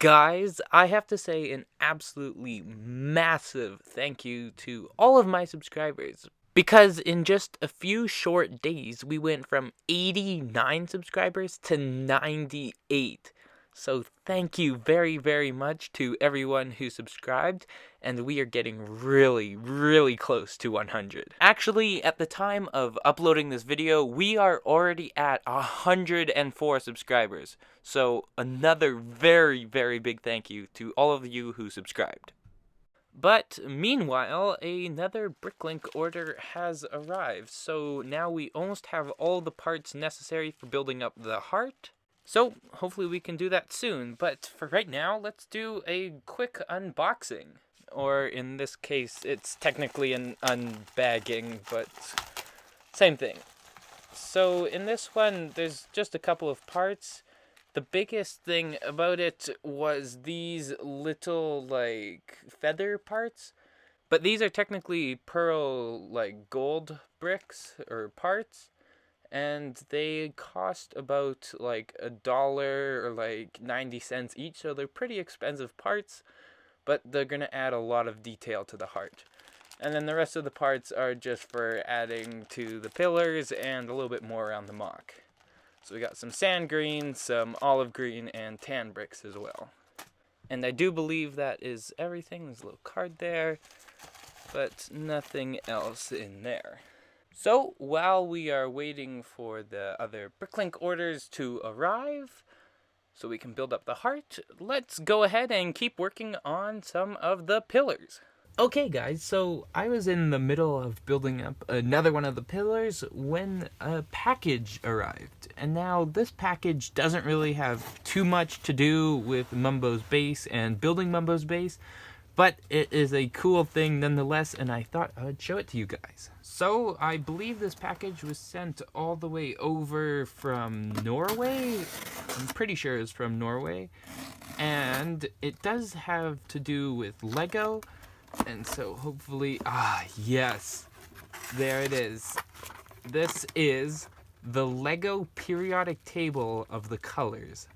Guys, I have to say an absolutely massive thank you to all of my subscribers. Because in just a few short days, we went from 89 subscribers to 98. So thank you very, very much to everyone who subscribed, and we are getting really, really close to 100. Actually, at the time of uploading this video, we are already at 104 subscribers. So another very, very big thank you to all of you who subscribed. But meanwhile, another Bricklink order has arrived, so now we almost have all the parts necessary for building up the heart. So hopefully we can do that soon, but for right now, let's do a quick unboxing. Or in this case, it's technically an unbagging, but same thing. So in this one, there's just a couple of parts. The biggest thing about it was these little, like, feather parts. But these are technically pearl, like, gold bricks or parts. And they cost about, like, $1 or, like, 90 cents each. So they're pretty expensive parts. But they're going to add a lot of detail to the heart. And then the rest of the parts are just for adding to the pillars and a little bit more around the mock. So we got some sand green, some olive green, and tan bricks as well. And I do believe that is everything. There's a little card there, but nothing else in there. So while we are waiting for the other Bricklink orders to arrive, so we can build up the heart, let's go ahead and keep working on some of the pillars. Okay guys, so I was in the middle of building up another one of the pillars when a package arrived. And now this package doesn't really have too much to do with Mumbo's base and building Mumbo's base, but it is a cool thing nonetheless, and I thought I would show it to you guys. So I believe this package was sent all the way over from Norway. I'm pretty sure it's from Norway. And it does have to do with Lego. And so hopefully, yes, there it is. This is the Lego periodic table of the colors.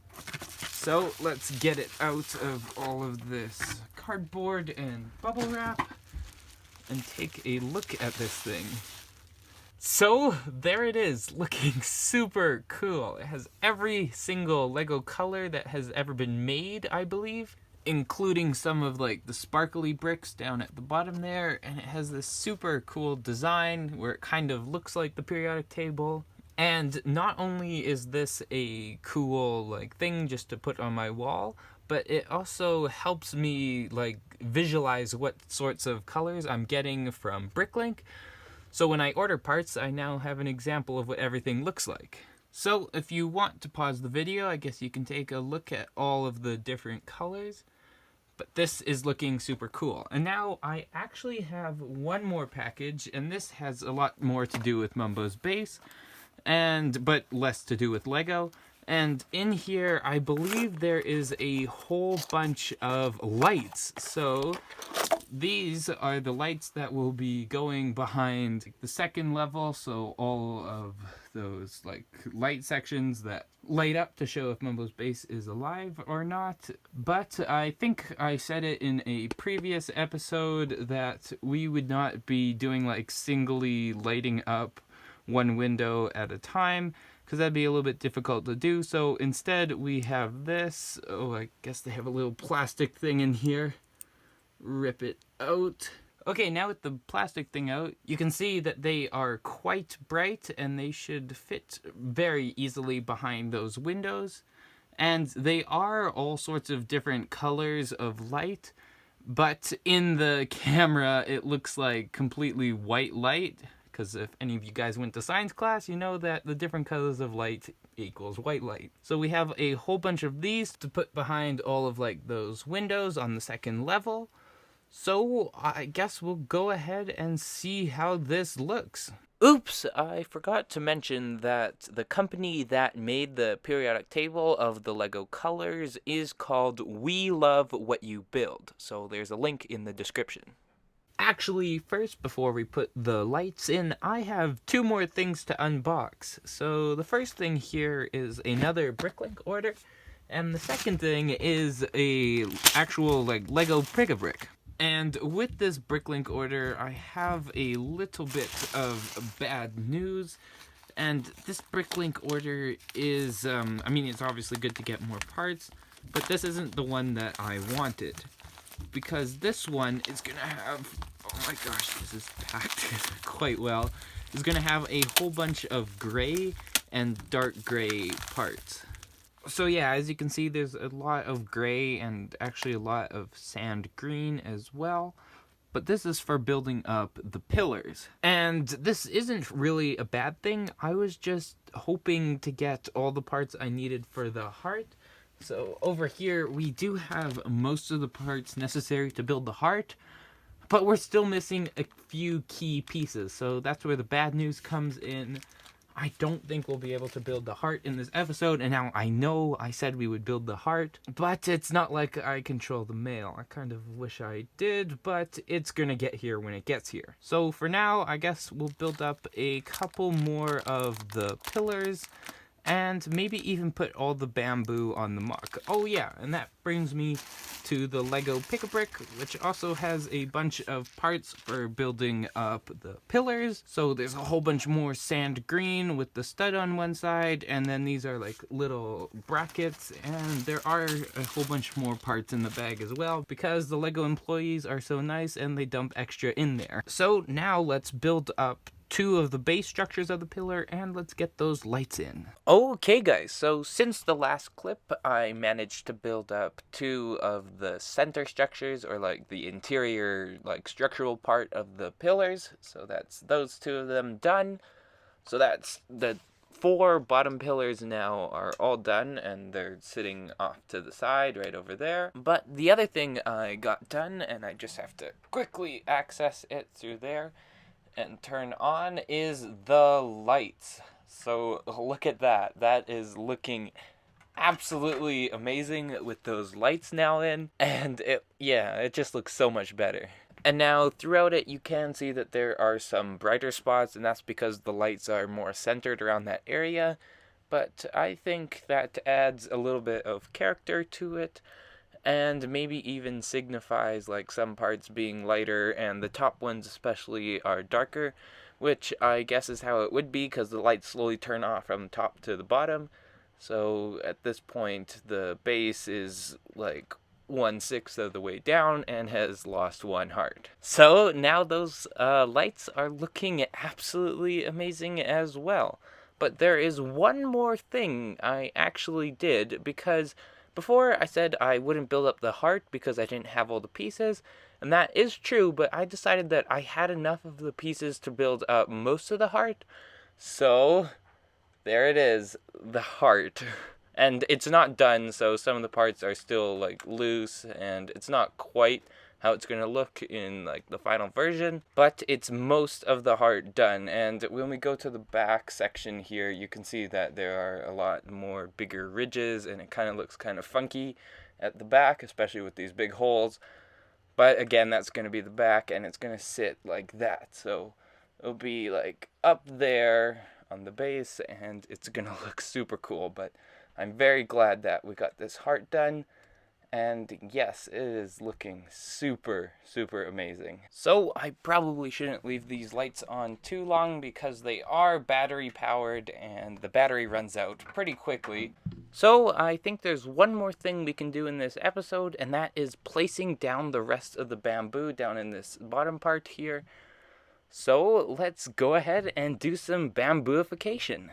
So let's get it out of all of this cardboard and bubble wrap and take a look at this thing. So there it is, looking super cool. It has every single Lego color that has ever been made, I believe, including some of like the sparkly bricks down at the bottom there, and it has this super cool design where it kind of looks like the periodic table. And not only is this a cool like thing just to put on my wall, but it also helps me like visualize what sorts of colors I'm getting from Bricklink. So when I order parts, I now have an example of what everything looks like. So if you want to pause the video, I guess you can take a look at all of the different colors. But this is looking super cool. And now I actually have one more package, and this has a lot more to do with Mumbo's base, but less to do with Lego. And in here, I believe there is a whole bunch of lights. So these are the lights that will be going behind the second level. So all of those like light sections that light up to show if Mumbo's base is alive or not. But I think I said it in a previous episode that we would not be doing like singly lighting up one window at a time, because that'd be a little bit difficult to do. So instead we have this. Oh, I guess they have a little plastic thing in here. Rip it out. Okay, now with the plastic thing out, you can see that they are quite bright and they should fit very easily behind those windows. And they are all sorts of different colors of light, but in the camera it looks like completely white light. Because if any of you guys went to science class, you know that the different colors of light equals white light. So we have a whole bunch of these to put behind all of like those windows on the second level. So I guess we'll go ahead and see how this looks. Oops, I forgot to mention that the company that made the periodic table of the Lego colors is called We Love What You Build. So there's a link in the description. Actually, first, before we put the lights in, I have two more things to unbox. So the first thing here is another Bricklink order, And the second thing is a actual like Lego brick-a-brick. And with this Bricklink order, I have a little bit of bad news. And this Bricklink order is, I mean, it's obviously good to get more parts, but this isn't the one that I wanted. Because this one is gonna have, oh my gosh, this is packed quite well. It's gonna have a whole bunch of gray and dark gray parts. So yeah, as you can see, there's a lot of gray and actually a lot of sand green as well. But this is for building up the pillars. And this isn't really a bad thing. I was just hoping to get all the parts I needed for the heart. So over here, we do have most of the parts necessary to build the heart, but we're still missing a few key pieces. So that's where the bad news comes in. I don't think we'll be able to build the heart in this episode, and now I know I said we would build the heart, but it's not like I control the mail. I kind of wish I did, but it's gonna get here when it gets here. So for now, I guess we'll build up a couple more of the pillars, and maybe even put all the bamboo on the mark. Oh yeah, and that brings me to the Lego Pick-a-Brick, which also has a bunch of parts for building up the pillars. So there's a whole bunch more sand green with the stud on one side, and then these are like little brackets, and there are a whole bunch more parts in the bag as well, because the Lego employees are so nice and they dump extra in there. So now let's build up two of the base structures of the pillar, and let's get those lights in. Okay guys, so since the last clip, I managed to build up two of the center structures, or like the interior like structural part of the pillars. So that's those two of them done. So that's the four bottom pillars now are all done, and they're sitting off to the side right over there. But the other thing I got done, and I just have to quickly access it through there and turn on, is the lights. So look at that. That is looking absolutely amazing with those lights now in, and it just looks so much better. And now throughout it, you can see that there are some brighter spots, and that's because the lights are more centered around that area. But I think that adds a little bit of character to it, and maybe even signifies like some parts being lighter and the top ones especially are darker, which I guess is how it would be because the lights slowly turn off from top to the bottom. So at this point the base is like 1/6 of the way down and has lost one heart. So now those lights are looking absolutely amazing as well. But there is one more thing I actually did, because before I said I wouldn't build up the heart because I didn't have all the pieces, and that is true, but I decided that I had enough of the pieces to build up most of the heart. So there it is, the heart. And it's not done, so some of the parts are still like loose, and it's not quite how it's going to look in like the final version, but it's most of the heart done. And when we go to the back section here, you can see that there are a lot more bigger ridges, and it kind of looks kind of funky at the back, especially with these big holes. But again, that's going to be the back, and it's going to sit like that, so it'll be like up there on the base, and it's going to look super cool. But I'm very glad that we got this heart done. And yes, it is looking super, super amazing. So I probably shouldn't leave these lights on too long because they are battery powered and the battery runs out pretty quickly. So I think there's one more thing we can do in this episode, and that is placing down the rest of the bamboo down in this bottom part here. So let's go ahead and do some bambooification.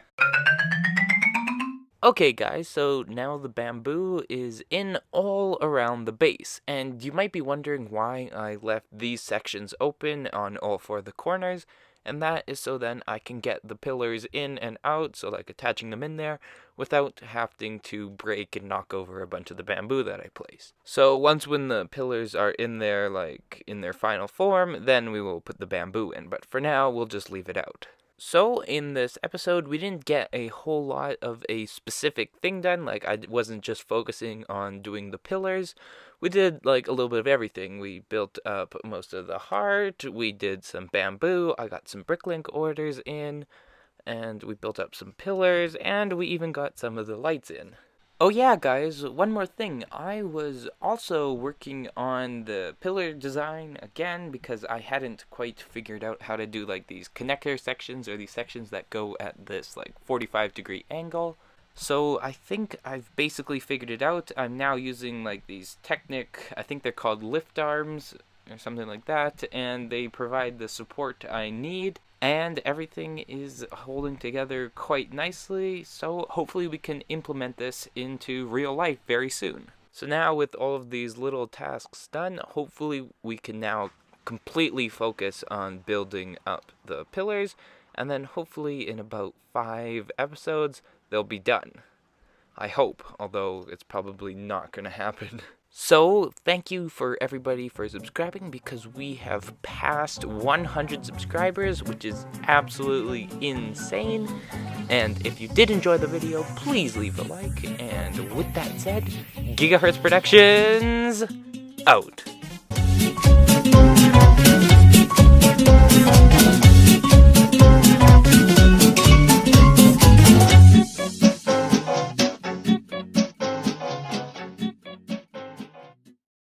Okay guys, so now the bamboo is in all around the base, and you might be wondering why I left these sections open on all four of the corners, and that is so then I can get the pillars in and out, so like attaching them in there, without having to break and knock over a bunch of the bamboo that I placed. So once when the pillars are in there, like in their final form, then we will put the bamboo in, but for now we'll just leave it out. So in this episode, we didn't get a whole lot of a specific thing done. Like I wasn't just focusing on doing the pillars. We did like a little bit of everything. We built up most of the heart. We did some bamboo. I got some bricklink orders in, and we built up some pillars, and we even got some of the lights in. Oh yeah, guys, one more thing. I was also working on the pillar design again because I hadn't quite figured out how to do like these connector sections or these sections that go at this like 45-degree angle. So I think I've basically figured it out. I'm now using like these Technic, I think they're called lift arms or something like that, and they provide the support I need. And everything is holding together quite nicely, so hopefully we can implement this into real life very soon. So now with all of these little tasks done, hopefully we can now completely focus on building up the pillars, and then hopefully in about 5 episodes they'll be done. I hope, although it's probably not going to happen. So, thank you for everybody for subscribing because we have passed 100 subscribers, which is absolutely insane. And if you did enjoy the video, please leave a like. And with that said, Gigahertz Productions out.